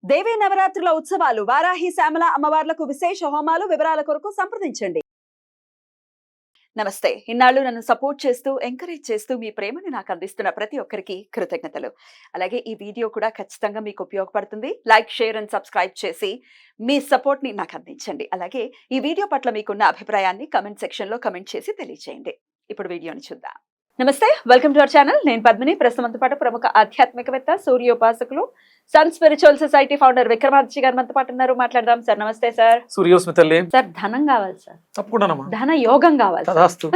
దేవీ నవరాత్రుల ఉత్సవాలు వారాహి శ్యామల అమ్మవార్లకు విశేష హోమాలు వివరాల కొరకు సంప్రదించండి. నమస్తే. ఇన్నాళ్ళు నన్ను సపోర్ట్ చేస్తూ ఎంకరేజ్ చేస్తూ మీ ప్రేమని నాకు అందిస్తున్న ప్రతి ఒక్కరికి కృతజ్ఞతలు. అలాగే ఈ వీడియో కూడా ఖచ్చితంగా మీకు ఉపయోగపడుతుంది. లైక్, షేర్ అండ్ సబ్స్క్రైబ్ చేసి మీ సపోర్ట్ ని నాకు అందించండి. అలాగే ఈ వీడియో పట్ల మీకున్న అభిప్రాయాన్ని కమెంట్ సెక్షన్ లో కమెంట్ చేసి తెలియజేయండి. ఇప్పుడు వీడియోని చూద్దాం. నమస్తే, వెల్కమ్ టు అవర్ ఛానల్. నేను పద్మిని. ప్రస్తుతంతో పాటు ప్రముఖ ఆధ్యాత్మికవేత్త, సూర్యోపాసకులు, sun spiritual society founder Vikramaditya garu మనతో పాటు ఉన్నారు. మాట్లాడదాం సార్. నమస్తే సార్. సూర్యోస్మితల్లి. సార్, ధనం కావాలి సార్. తప్పకుండా. ధన యోగం కావాలి. తదాస్తు.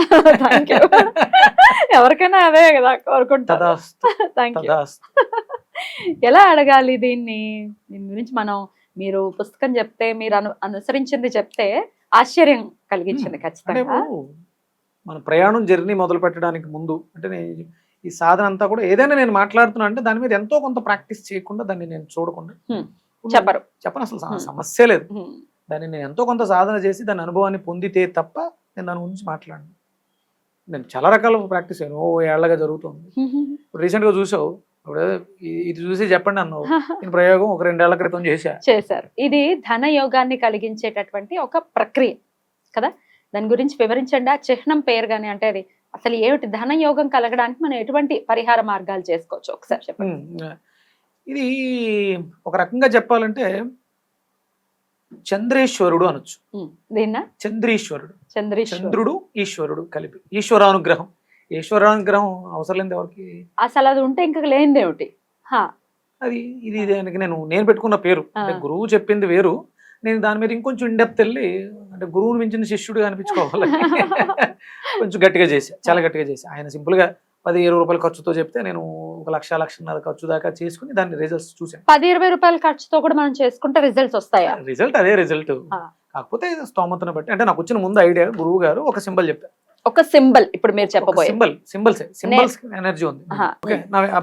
ఎవరికైనా అదే కదా కోరుకుంటారు. ఎలా అడగాలి దీన్ని? దీని గురించి మీరు పుస్తకం చెప్తే, మీరు అనుసరించింది చెప్తే ఆశ్చర్యం కలిగించింది ఖచ్చితంగా. మన ప్రయాణం జర్నీ మొదలు పెట్టడానికి ముందు అంటే ఈ సాధన అంతా కూడా ఏదైనా నేను మాట్లాడుతున్నా అంటే దాని మీద ఎంతో కొంత ప్రాక్టీస్ చేయకుండా, దాన్ని నేను చూడకుండా చెప్పను అసలు సమస్య లేదు. దాన్ని నేను ఎంతో కొంత సాధన చేసి దాని అనుభవాన్ని పొందితే తప్ప నేను దాని గురించి మాట్లాడను. నేను చాలా రకాల ప్రాక్టీస్ అయ్యాను. ఏళ్లగా జరుగుతుంది. రీసెంట్గా చూసావు, ఇది చూసి చెప్పండి అన్నావు. నేను ప్రయోగం ఒక 2 ఏళ్ల క్రితం చేశారు. ఇది ధన యోగాన్ని కలిగించేటటువంటి ఒక ప్రక్రియ కదా. దాని గురించి వివరించండి. ఆ చిహ్నం పేరు గానీ, అంటే అది అసలు ఏమిటి? ధన యోగం కలగడానికి మనం ఎటువంటి పరిహార మార్గాలు చేసుకోవచ్చు ఒకసారి చెప్పండి. ఇది ఒక రకంగా చెప్పాలంటే చంద్రేశ్వరుడు అనొచ్చు. దీన్నా చంద్రీశ్వరుడు, చంద్రుడు ఈశ్వరుడు కలిపి ఈశ్వరానుగ్రహం. ఈశ్వరానుగ్రహం అవసరం లేదు ఎవరికి. అసలు అది ఉంటే ఇంకా లేనిదేమిటి? ఇది దానికి నేను పెట్టుకున్న పేరు. అంటే గురువు చెప్పింది వేరు, నేను దాని మీద ఇంకొంచెం ఇండెప్త్ వెళ్ళి, అంటే గురువుని మించిన శిష్యుడిగా అనిపించుకోవాలి. కొంచెం గట్టిగా చేసి, చాలా గట్టిగా చేసి, ఆయన సింపుల్గా 10-20 రూపాయల ఖర్చుతో చెప్తే నేను 1,00,000-1,50,000 ఖర్చు దాకా చేసుకుని దాని రిజల్ట్స్ చూసాను. 10-20 రూపాయల ఖర్చుతో కూడా మనం చేసుకుంటే రిజల్ట్స్ వస్తాయా? రిజల్ట్ అదే రిజల్ట్, కాకపోతే స్తోమతను బట్టి. అంటే నాకు వచ్చిన ముందు ఐడియా, గురువు గారు ఒక సింబల్ చెప్పారు. ఒక సింబల్ ఇప్పుడు మీరు చెప్పబోయే సింబల్స్ ఎనర్జీ ఉంది.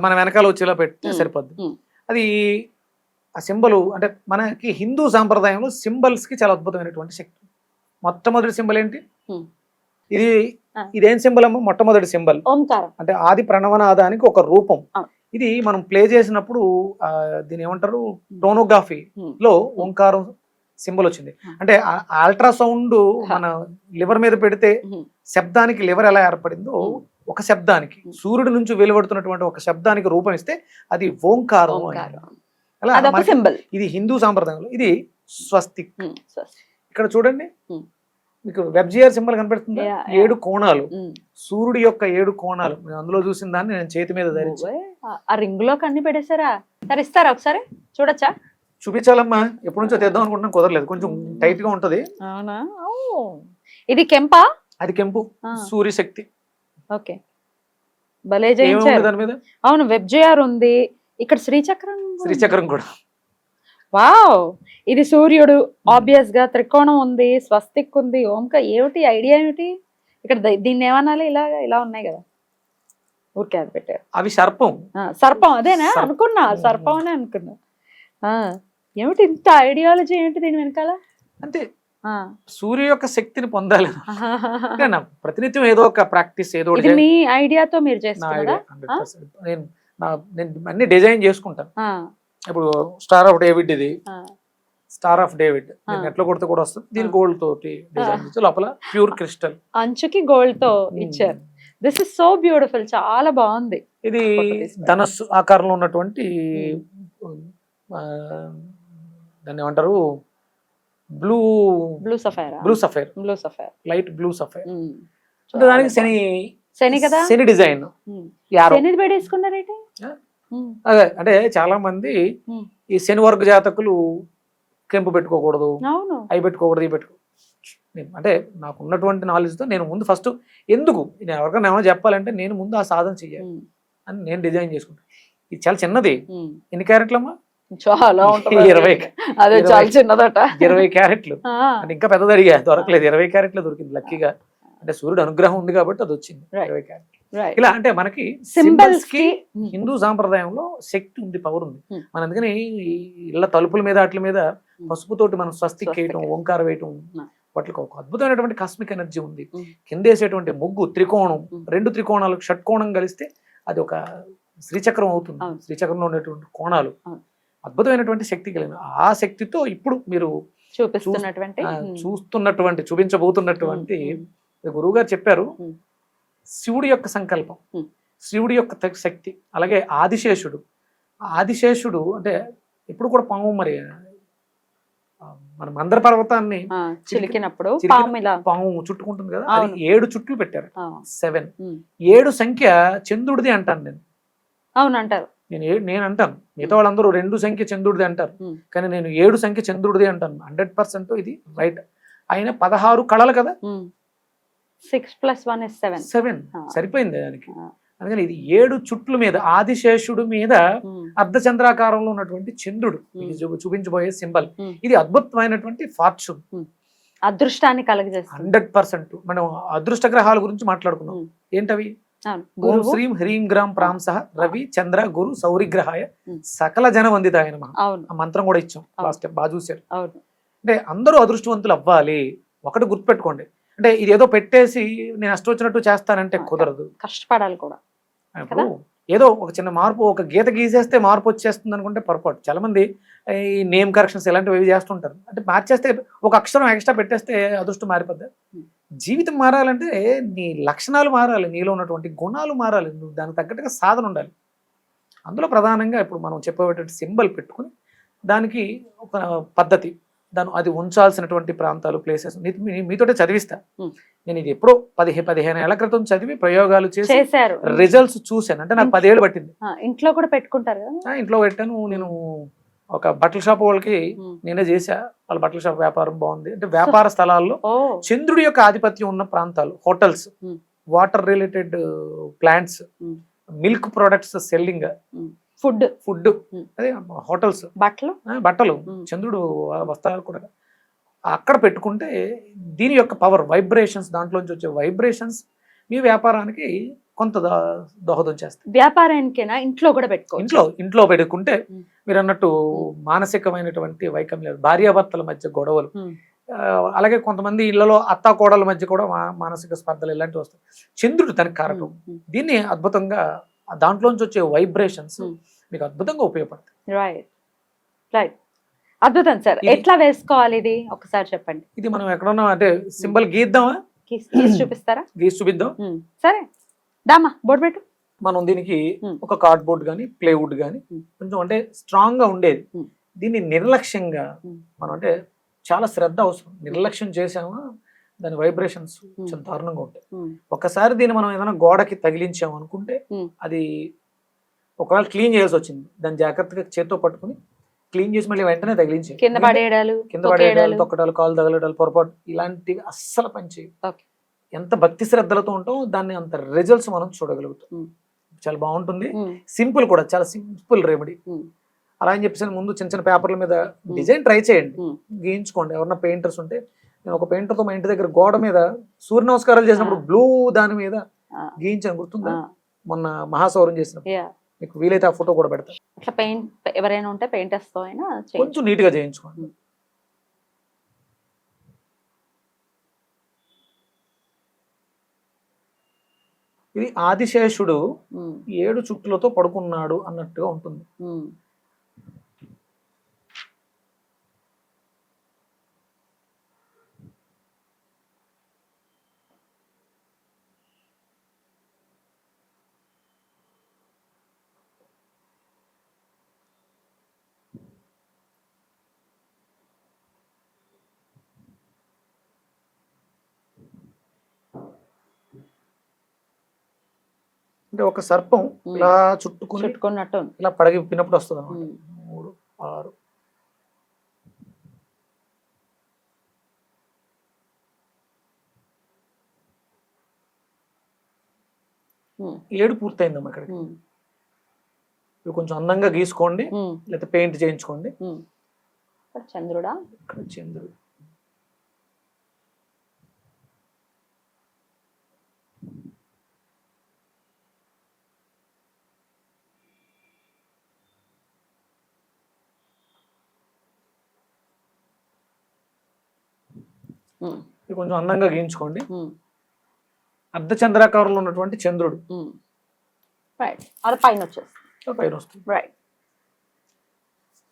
మన వెనకాల వచ్చేలా పెడితే సరిపోద్ది. అది ఆ సింబల్ అంటే మనకి హిందూ సాంప్రదాయంలో సింబల్స్ కి చాలా అద్భుతమైనటువంటి శక్తి. మొట్టమొదటి సింబల్ ఏంటి? ఇదేం సింబల్ అమ్మ? మొట్టమొదటి సింబల్ ఓంకారం. అంటే ఆది ప్రణవనాదానికి ఒక రూపం. ఇది మనం ప్లే చేసినప్పుడు దీని ఏమంటారు, టోనోగ్రఫీ లో ఓంకారం సింబల్ వచ్చింది. అంటే అల్ట్రాసౌండ్ మన లివర్ మీద పెడితే శబ్దానికి లివర్ ఎలా ఏర్పడిందో, ఒక శబ్దానికి సూర్యుడి నుంచి వెలువడుతున్నటువంటి ఒక శబ్దానికి రూపం ఇస్తే అది ఓంకారం. ఇది హిందూ సాంప్రదాయంలో ఇది స్వస్తిక్. ఇక్కడ చూడండి, మీకు వెబ్జిఆర్ సింబల్ కనపడుతుంది. 7 కోణాలు, సూర్యుడి యొక్క 7 కోణాలు. అందులో చూసిన దాన్ని నేను చేతి మీద ధరించి ఆ రింగ్ లో కన్ని పెట్టేశారా? సరే, ఇస్తారా ఒకసారి చూడొచ్చా? చూపించాలమ్మా, ఎప్పటి నుంచో తెద్దాం అనుకుంటున్నాం, కుదరలేదు. కొంచెం టైట్ గా ఉంటది. అవునా? ఇది కెంపా? అది కెంపు, సూర్యశక్తి. ఓకే, భలే చేయించారు దాని మీద. అవును, వెబ్జిఆర్ ఉంది. ఇక్కడ శ్రీచక్రం కూడా. వావ్, ఇది సూర్యుడు ఆబ్వియస్ గా, త్రికోణం ఉంది, స్వస్తిక్ ఉంది, ఓంకా. ఏమిటి ఐడియా ఏమిటి ఇక్కడ? దీన్ని ఏమనాలి? ఇలా ఉన్నాయి కదా, ఊరికే అది పెట్టారు. అవి సర్పం. అదేనా అనుకున్నా, సర్పం అనే అనుకున్నా. ఏమిటి ఇంత ఐడియాలజీ ఏంటి దీని వెనకాల? అంతే, సూర్య యొక్క శక్తిని పొందాలి. ప్రతినిత్యం ఏదో ఒక ప్రాక్టీస్, ఏదో మీ ఐడియాతో మీరు చేస్తున్నారా? నేను అన్ని డిజైన్ చేసుకుంటాను. ఇప్పుడు స్టార్ ఆఫ్ డేవిడ్, ఇది స్టార్ ఆఫ్ డేవిడ్ నెట్లో కొడితే కూడా వస్తుంది. దీని గోల్డ్ తోటి డిజైన్ చేసి, లోపల ప్యూర్ క్రిస్టల్, అంచుకి గోల్డ్ తో ఇచ్చారు. దిస్ ఇస్ సో బ్యూటిఫుల్, చాలా బాగుంది. ఇది ధనస్సు ఆకారంలో ఉన్నటువంటి దాన్ని ఏమంటారు, blue sapphire light blue sapphire. దానికి శని కదా, శని డిజైన్. అదే అంటే చాలా మంది ఈ శని వర్గ జాతకులు కెంపు పెట్టుకోకూడదు, అవి పెట్టుకోకూడదు, ఇవి అంటే నాకు ఉన్నటువంటి నాలెడ్జ్ తో నేను ముందు ఫస్ట్ ఎందుకు నేను ఎవరికైనా ఏమైనా చెప్పాలంటే నేను ముందు ఆ సాధన చెయ్యాలి అని నేను డిజైన్ చేసుకుంటాను. ఇది చాలా చిన్నది. ఎన్ని క్యారెట్లమ్మా? చాలా 20 క్యారెట్లు. అంటే ఇంకా పెద్దది అడిగా, దొరకలేదు. 20 క్యారెట్లు దొరికింది లక్కీగా. అంటే సూర్యుడు అనుగ్రహం ఉంది కాబట్టి అది వచ్చింది 20 క్యారెట్లు. ఇలా అంటే మనకి సింబల్స్ కి హిందూ సాంప్రదాయంలో శక్తి ఉంది, పవర్ ఉంది. మన అందుకని ఇళ్ళ తలుపుల మీద వాటి మీద పసుపుతోటి మనం స్వస్తిక్ వేయటం, ఓంకారం వేయటం, వాటికి ఒక అద్భుతమైనటువంటి కాస్మిక్ ఎనర్జీ ఉంది. కింద వేసేటువంటి ముగ్గు త్రికోణం, 2 త్రికోణాలు షట్కోణం కలిస్తే అది ఒక శ్రీచక్రం అవుతుంది. శ్రీచక్రంలో ఉండేటువంటి కోణాలు అద్భుతమైనటువంటి శక్తి కలిగిన ఆ శక్తితో ఇప్పుడు మీరు చూపిస్తున్నటువంటి చూపించబోతున్నటువంటి గురువు గారు చెప్పారు, శివుడి యొక్క సంకల్పం, శివుడి యొక్క శక్తి, అలాగే ఆదిశేషుడు అంటే ఇప్పుడు కూడా పాము మరి మన మందర పర్వతాన్ని చిలికినప్పుడు పాము చుట్టుకుంటుంది కదా, అది 7 చుట్లు పెట్టారు. 7 7 సంఖ్య చంద్రుడిది అంటాను నేను. అవును అంటారు. నేను అంటాను, మిగతా వాళ్ళందరూ 2 సంఖ్య చంద్రుడిది అంటారు, కానీ నేను 7 సంఖ్య చంద్రుడిది అంటాను. 100% ఇది రైట్. ఆయన 16 కళలు కదా, 6+1 is 7 సరిపోయింది దానికి. అందుకని ఇది 7 చుట్ల మీద ఆదిశేషుడు మీద అర్ధచంద్రాకారంలో ఉన్నటువంటి చంద్రుడు చూపించబోయే సింబల్. ఇది అద్భుతమైనటువంటి ఫార్చ్యూన్, అదృష్టాన్ని కలగజేస్తుంది. 100%. మనం అదృష్ట గ్రహాల గురించి మాట్లాడుకున్నాం. ఏంటవి? ఓం శ్రీం హ్రీం గ్రాం ప్రాంసః రవి చంద్ర గురు సౌరిగ్రహాయ సకల జన వందితాయ నమః. ఆ మంత్రం కూడా ఇచ్చాం లాస్ట్ టైం, బాగా చూశారు. అంటే అందరూ అదృష్టవంతులు అవ్వాలి. ఒకటి గుర్తుపెట్టుకోండి, అంటే ఇది ఏదో పెట్టేసి నేను అష్టం వచ్చినట్టు చేస్తానంటే కుదరదు, కష్టపడాలి కూడా. ఇప్పుడు ఏదో ఒక చిన్న మార్పు, ఒక గీత గీసేస్తే మార్పు వచ్చేస్తుంది అనుకుంటే పొరపాటు. చాలా మంది ఈ నేమ్ కరెక్షన్స్ ఇలాంటివి చేస్తుంటారు. అంటే మార్చేస్తే ఒక అక్షరం ఎక్స్ట్రా పెట్టేస్తే అదృష్టం మారిపోద్ది. జీవితం మారాలంటే నీ లక్షణాలు మారాలి, నీలో ఉన్నటువంటి గుణాలు మారాలి, నువ్వు దానికి తగ్గట్టుగా సాధన ఉండాలి. అందులో ప్రధానంగా ఇప్పుడు మనం చెప్పేటువంటి సింబల్ పెట్టుకుని దానికి ఒక పద్ధతి, అది ఉంచాల్సినటువంటి ప్రాంతాలు, ప్లేసెస్ మీతోటే చదివిస్తా. నేను ఇది ఎప్పుడో 15 ఏళ్ల క్రితం చదివి ప్రయోగాలు చేసి రిజల్ట్స్ చూశాను. అంటే నాకు 10 ఏళ్ళు పట్టింది. ఇంట్లో కూడా పెట్టుకుంటారు కదా? ఇంట్లో పెట్టాను. నేను ఒక బట్టల షాప్ వాళ్ళకి నేనే చేశా. వాళ్ళ బట్టల షాప్ వ్యాపారం బాగుంది. అంటే వ్యాపార స్థలాల్లో చంద్రుడి యొక్క ఆధిపత్యం ఉన్న ప్రాంతాలు, hotels, water related plants, milk products selling, food అదే హోటల్స్, బట్టలు, చంద్రుడు వస్త్రాలు కూడా అక్కడ పెట్టుకుంటే దీని యొక్క పవర్, వైబ్రేషన్స్, దాంట్లోంచి వచ్చే వైబ్రేషన్స్ మీ వ్యాపారానికి కొంత దోహదం చేస్తాయి. వ్యాపారానికైనా ఇంట్లో కూడా పెట్టుకో. ఇంట్లో పెట్టుకుంటే మీరు అన్నట్టు మానసికమైనటువంటి వైకల్యాలు, భార్యాభర్తల మధ్య గొడవలు, అలాగే కొంతమంది ఇళ్లలో అత్తా కోడల మధ్య కూడా మానసిక స్పర్ధలు ఇలాంటివి వస్తాయి. చంద్రుడు తనకి కారకం. దీన్ని అద్భుతంగా దాంట్లోంచి వచ్చే వైబ్రేషన్స్ మీకు అద్భుతంగా ఉపయోగపడతాయి. అద్భుతం సార్. ఎట్లా వేసుకోవాలి ఇది ఒకసారి చెప్పండి. ఇది మనం ఎక్కడున్నా అంటే సింబల్ గీద్దామా? చూపిస్తారా? గీసి చూపిద్దాం. సరే దామా, బోర్డు పెట్టు. మనం దీనికి ఒక కార్డ్ బోర్డ్ కానీ ప్లేవుడ్ కానీ కొంచెం అంటే స్ట్రాంగ్ గా ఉండేది. దీన్ని నిర్లక్ష్యంగా మనం అంటే చాలా శ్రద్ధ అవసరం. నిర్లక్ష్యం చేసామా దాని వైబ్రేషన్స్ చాలా దారుణంగా ఉంటాయి. ఒకసారి దీన్ని మనం ఏదైనా గోడకి తగిలించాము అనుకుంటే అది ఒకవేళ క్లీన్ చేయాల్సి వచ్చింది, దాన్ని జాగ్రత్తగా చేత్తో పట్టుకుని క్లీన్ చేసి మళ్ళీ వెంటనే తగిలించాలి. కింద పడేయడాలు, తొక్కడాలు, కాలు తగలడాలు, పొరపాటు ఇలాంటివి అస్సలు పనిచేయవు. ఎంత భక్తి శ్రద్ధలతో ఉంటాం దాన్ని అంత రిజల్ట్స్ మనం చూడగలుగుతాం. చాలా బాగుంటుంది. సింపుల్ కూడా, చాలా సింపుల్ రెమెడీ. అలా అని చెప్పేసి ముందు చిన్న చిన్న పేపర్ల మీద డిజైన్ ట్రై చేయండి, గీయించుకోండి. ఎవరన్నా పెయింటర్స్ ఉంటే, నేను ఒక పెయింటర్తో మా ఇంటి దగ్గర గోడ మీద సూర్య నమస్కారాలు చేసినప్పుడు బ్లూ దాని మీద గీయించాను, గుర్తుందా? మొన్న మహాసౌరం చేసినప్పుడు. మీకు వీలైతే ఆ ఫోటో కూడా పెడతా. అట్లా పెయింట్ ఎవరైనా ఉంటే పెయింటర్స్ తో అయినా కొంచెం నీట్ గా చేయించుకోండి. ఇది ఆదిశేషుడు 7 చుట్లతో పడుకున్నాడు అన్నట్టుగా ఉంటుంది. 'అంటే ఒక సర్పం ఇలా చుట్టుకున్నట్టు ఇలా పడగి విప్పినప్పుడు వస్తుంది అన్నమాట. 3, 6 7 పూర్తయిందమ్మా. ఇక్కడికి ఇవి కొంచెం అందంగా గీసుకోండి, లేకపోతే పెయింట్ చేయించుకోండి. చంద్రుడా? ఇక్కడ చంద్రుడు. ఇది కొంచెం అందంగా గీయించుకోండి. అర్ధచంద్రాకారంలో ఉన్నటువంటి చంద్రుడు అది పైన వచ్చేస్తుంది. పైన వస్తుంది.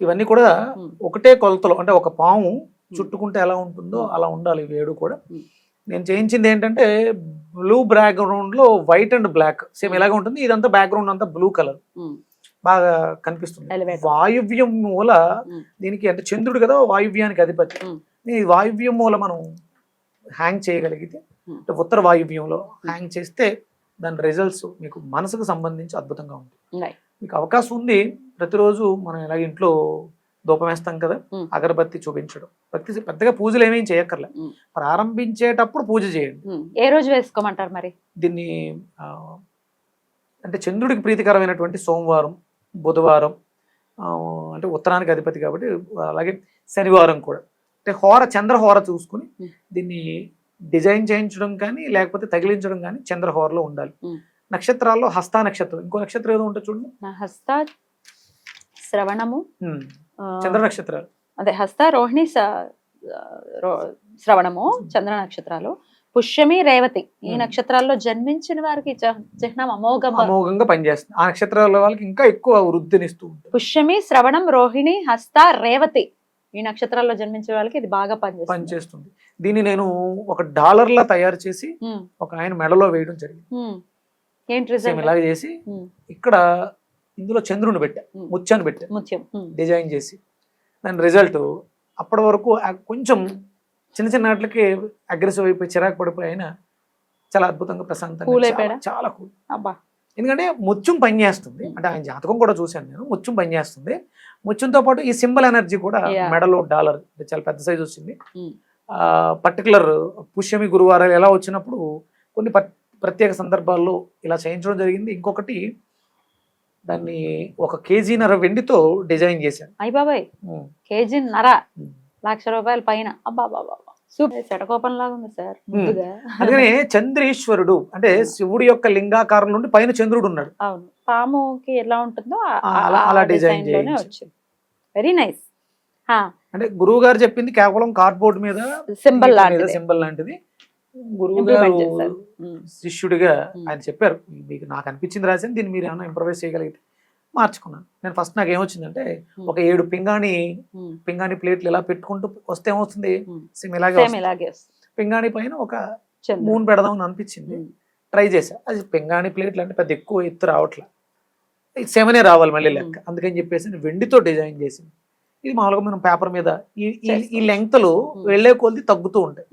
ఇవన్నీ కూడా ఉమ్. ఒకటే కొలతలో, అంటే ఒక పాము చుట్టుకుంటే ఎలా ఉంటుందో అలా ఉండాలి ఇవి 7 కూడా. ఉమ్. నేను చేయించింది ఏంటంటే బ్లూ బ్యాక్గ్రౌండ్ లో వైట్ అండ్ బ్లాక్ సేమ్ ఇలాగే ఉంటుంది. ఇదంతా బ్యాక్గ్రౌండ్ అంతా బ్లూ కలర్ ఉమ్. బాగా కనిపిస్తుంది. Elevator. వాయువ్యం మూల ఉమ్. దీనికి, అంటే చంద్రుడు కదా వాయువ్యానికి అధిపతి. ఉమ్. ఈ వాయువ్యం మూల మనం హ్యాంగ్ చేయగలిగితే, ఉమ్. అంటే ఉత్తర వాయువ్యంలో హ్యాంగ్ చేస్తే దాని రిజల్ట్స్ మీకు మనసుకు సంబంధించి అద్భుతంగా ఉంటుంది. ఉన్నాయి. మీకు అవకాశం ఉంది ప్రతిరోజు మనం ఇలాగ ఇంట్లో ధూపం వేస్తాం కదా, ఉమ్. అగరబత్తి చూపించడం, పెద్దగా పూజలు ఏమేం చేయక్కర్లే. ఉమ్. ప్రారంభించేటప్పుడు పూజ చేయండి. ఉమ్. ఏ రోజు వేసుకోమంటారు మరి? దీన్ని అంటే చంద్రుడికి ప్రీతికరమైనటువంటి సోమవారం, బుధవారం, అంటే ఉత్తరానికి అధిపతి కాబట్టి, అలాగే శనివారం కూడా. అంటే చంద్రహోర చూసుకుని ఉమ్. దీన్ని డిజైన్ చేయించడం కానీ లేకపోతే తగిలించడం కానీ చంద్రహోరలో ఉండాలి. ఉమ్. నక్షత్రాల్లో హస్త నక్షత్రం, ఇంకో నక్షత్రం ఏదో ఉంటుంది చూడండి, నా హస్త, శ్రవణము, చంద్ర నక్షత్రాలు. అదే హస్త, రోహిణి, శ్రవణము చంద్ర నక్షత్రాలు. పుష్యమి, రేవతి ఈ నక్షత్రాల్లో జన్మించిన వారికి చిహ్నం అమోఘంగా పనిచేస్తుంది. ఆ నక్షత్రాల వాళ్ళకి ఇంకా ఎక్కువ వృద్ధినిస్తూ ఉంటుంది. పుష్యమి, శ్రవణం, రోహిణి, హస్త, రేవతి ఈ నక్షత్రాల్లో జన్మించే వాళ్ళకి ఇది బాగా పనిచేస్తుంది. దీన్ని నేను ఒక డాలర్ లా తయారు చేసి ఒక ఆయన మెడలో వేయడం జరిగింది. ఇలాగ చేసి ఇక్కడ ఇందులో చంద్రుని పెట్టా, ముత్యాన్ని పెట్టా, డిజైన్ చేసి. దాని రిజల్ట్ అప్పటి వరకు కొంచెం చిన్న చిన్న వాటికి అగ్రెసివ్ అయిపోయి చిరాకు పడిపోయి అయినా చాలా అద్భుతంగా ప్రశాంతంగా, చాలా కూల్. ఎందుకంటే ముత్యం పనిచేస్తుంది, అంటే ఆయన జాతకం కూడా చూశాను నేను. ముత్యం పనిచేస్తుంది, ముత్యంతో పాటు ఈ సింబల్ ఎనర్జీ కూడా మెడలో డాలర్ చాలా పెద్ద సైజ్ వచ్చింది. పర్టికులర్ పుష్యమి గురువారాలు ఎలా వచ్చినప్పుడు కొన్ని ప్రత్యేక సందర్భాల్లో ఇలా చేయించడం జరిగింది. ఇంకొకటి దాన్ని 1 కేజీన్నర వెండితో డిజైన్ చేశాను. అయ్య బాబాయ్, కేజీన్నర, ₹1,00,000 పైన. అబ్బా బాబా, సూపర్ శటకోపంలాగా ఉంది సార్. అందుకనే చంద్రేశ్వరుడు అంటే శివుడి యొక్క లింగాకారం నుండి పైన చంద్రుడు ఉన్నాడు. అవును, పాముకి ఎలా ఉంటుందో అలా డిజైన్ లోనే వచ్చింది. Very nice. అంటే గురువు గారు చెప్పింది కేవలం కార్డ్బోర్డ్ మీద సింబల్ లాంటిది. గురువు గారు శిష్యుడిగా ఆయన చెప్పారు, మీకు నాకు అనిపించింది రాశాను, దీన్ని మీరు ఏమైనా ఇంప్రవైజ్ చేయగలిగితే మార్చుకున్నాను. నేను ఫస్ట్ నాకు ఏమొచ్చిందంటే ఒక 7 పింగాణి ప్లేట్లు ఇలా పెట్టుకుంటూ వస్తే ఏమవుతుంది, సేమ్ ఇలాగే పింగాణి పైన ఒక మూన్ పెడదాం అని అనిపించింది. ట్రై చేశా. అది పింగాణి ప్లేట్లు అంటే పెద్ద ఎక్కువ ఎత్తు రావట్లే, 7 రావాలి మళ్ళీ లెక్క. అందుకని చెప్పేసి వెండితో డిజైన్ చేసింది. ఇది మామూలుగా మనం పేపర్ మీద ఈ లెంగ్త్లు వెళ్లే కొద్ది తగ్గుతూ ఉంటాయి.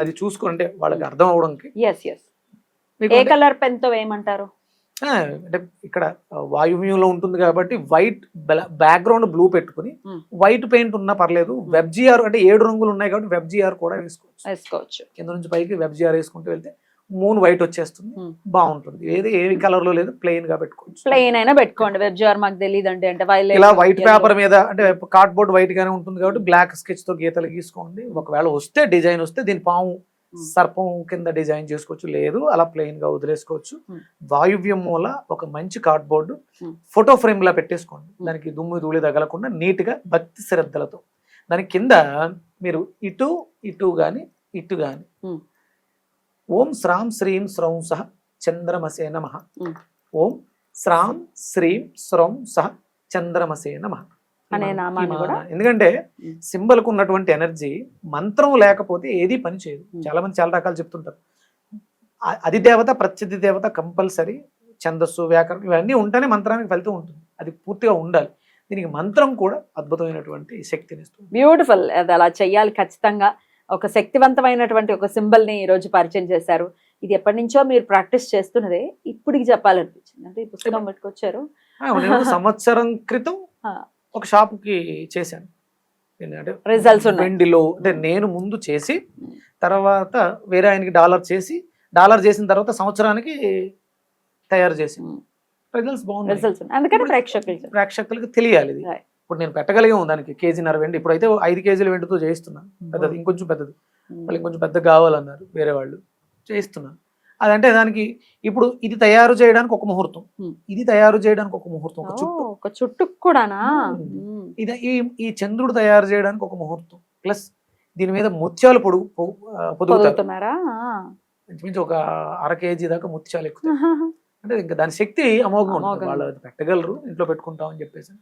అది చూసుకుంటే వాళ్ళకి అర్థం అవడానికి. ఏ కలర్ పెన్ తో వేయమంటారు? అంటే ఇక్కడ వాయువ్యంలో ఉంటుంది కాబట్టి వైట్ బ్యాక్గ్రౌండ్ బ్లూ పెట్టుకుని వైట్ పెయింట్ ఉన్నా పర్లేదు. వెబ్జిఆర్ అంటే 7 రంగులు ఉన్నాయి కాబట్టి వెబ్జిఆర్ కూడా వేసుకోవచ్చు. కింద నుంచి పైకి వెబ్జిఆర్ వేసుకుంటూ వెళ్తే మూన్ వైట్ వచ్చేస్తుంది, బాగుంటుంది. ఏ కలర్ లో లేదు, ప్లెయిన్ గా పెట్టుకోవచ్చు. ప్లెయిన్ అయినా పెట్టుకోండి, వెబ్జిఆర్ మాకు తెలియదు అంటే ఇలా వైట్ పేపర్ మీద, అంటే కార్డ్బోర్డ్ వైట్ గానే ఉంటుంది కాబట్టి బ్లాక్ స్కెచ్ తో గీతలు గీసుకోండి. ఒకవేళ వస్తే డిజైన్ వస్తే దీని పాము సర్పం కింద డిజైన్ చేసుకోవచ్చు, లేదు అలా ప్లెయిన్ గా వదిలేసుకోవచ్చు. వాయువ్యం మూల ఒక మంచి కార్డ్బోర్డు ఫోటో ఫ్రేమ్ లా పెట్టేసుకోండి. దానికి దుమ్ము ధూళి తగలకుండా నీట్ గా భక్తి శ్రద్ధలతో. దాని కింద మీరు ఇటు గాని ఓం శ్రాం శ్రీం శ్రౌం సహ చంద్రమసే నమః, ఓం శ్రాం శ్రీం శ్రౌం సహ చంద్రమసే నమః. ఎందుకంటే సింబల్ కు ఉన్నటువంటి ఎనర్జీ మంత్రం లేకపోతే ఏది పని చేయదు. చాలా మంది చాలా రకాలు చెప్తుంటారు. అది దేవత ప్రత్యధి దేవత కంపల్సరీ, ఛందస్సు వ్యాకరణం ఇవన్నీ ఉంటేనే మంత్రానికి ఫలితం ఉంటుంది. అది పూర్తిగా ఉండాలి. దీనికి మంత్రం కూడా అద్భుతమైనటువంటి శక్తిని ఇస్తుంది. బ్యూటిఫుల్. అది అలా చెయ్యాలి ఖచ్చితంగా. ఒక శక్తివంతమైనటువంటి ఒక సింబల్ ని ఈ రోజు పరిచయం చేశారు. ఇది ఎప్పటి నుంచో మీరు ప్రాక్టీస్ చేస్తున్నదే, ఇప్పటికి చెప్పాలనిపించింది. అంటే ఈ పుస్తకం పెట్టుకొచ్చారు. సంవత్సరం క్రితం ఒక షాప్ కి చేశాను. రిజల్ట్స్ వెండిలో అంటే నేను ముందు చేసి తర్వాత వేరే ఆయనకి డాలర్ చేసిన తర్వాత సంవత్సరానికి తయారు చేసి రిజల్ట్స్ బాగుంది. అందుకని ప్రేక్షకులకి తెలియాలి ఇది. ఇప్పుడు నేను పెట్టగలిగాము దానికి కేజీన్నర వెండి. ఇప్పుడైతే 5 కేజీల వెండితో చేయిస్తున్నాను. పెద్దది ఇంకొంచెం పెద్దది, మళ్ళీ ఇంకొంచెం పెద్ద కావాలన్నారు వేరే వాళ్ళు, చేయిస్తున్నాను. అదంటే దానికి ఇప్పుడు ఇది తయారు చేయడానికి ఒక ముహూర్తం, ఇది తయారు చేయడానికి ఒక ముహూర్తం, ఒక చుట్టు కూడానా. ఇది ఈ చంద్రుడు తయారు చేయడానికి ఒక ముహూర్తం, ప్లస్ దీని మీద ముత్యాలు పొదుగుతున్నారా. ఇంచుమించు ఒక 1/2 కేజీ దాకా ముత్యాలు ఎక్కుతాయి. అంటే ఇంకా దాని శక్తి అమోఘం ఉంటుంది. అమోఘం. వాళ్ళు అది పెట్టగలరు, ఇంట్లో పెట్టుకుంటాం అని చెప్పేసి.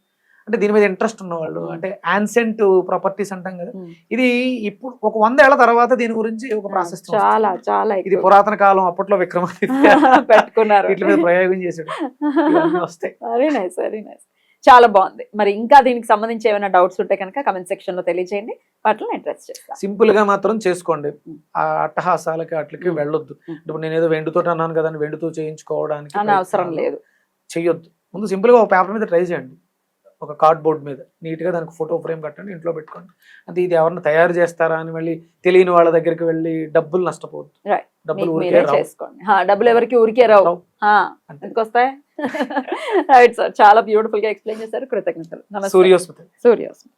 అంటే దీని మీద ఇంట్రెస్ట్ ఉన్నవాళ్ళు, అంటే యాన్సెంట్ ప్రాపర్టీస్ అంటాం కదా, ఇది ఇప్పుడు ఒక 100 ఏళ్ల తర్వాత దీని గురించి ఒక ప్రాశస్త్యం వస్తుంది. చాలా చాలా ఇది పురాతన కాలం అప్పట్లో విక్రమాదిత్య పెట్టుకున్నారు. వీటి మీద ప్రయోగం చేసాడు, ఇవన్నీ వస్తాయి. Very nice, very nice. చాలా బాగుంది. మరి ఇంకా దీనికి సంబంధించి ఏమైనా డౌట్స్ ఉంటే కనుక కమెంట్ సెక్షన్ లో తెలియజేయండి, వాటిని అడ్రస్ చేస్తాను. సింపుల్ గా మాత్రం చేసుకోండి, ఆ అట్టహాసాలకి అట్లకి వెళ్ళొద్దు. ఇప్పుడు నేను ఏదో వెండితో అన్నాను కదా, వెండితో చేయించుకోవడానికి అని అవసరం లేదు. చెయ్యొద్దు. ముందు సింపుల్ గా ఒక పేపర్ మీద ట్రై చేయండి, ఒక కార్డ్ బోర్డ్ మీద నీట్ గా దానికి ఫోటో ఫ్రేమ్ కట్టండి, ఇంట్లో పెట్టుకోండి. అంటే ఇది ఎవరిని తయారు చేస్తారా అని మళ్ళీ తెలియని వాళ్ళ దగ్గరికి వెళ్ళి డబ్బులు నష్టపోవద్దు. డబ్బులు ఊరికే రావు. చేసుకోండి. డబ్బులు ఎవరికి ఊరికే రావు, ఎందుకు వస్తాయి? రైట్ సార్, చాలా బ్యూటిఫుల్ గా ఎక్స్ప్లెయిన్ చేశారు. కృతజ్ఞతలు. నమస్తే. సూర్యోస్మిత. సూర్యోస్మి.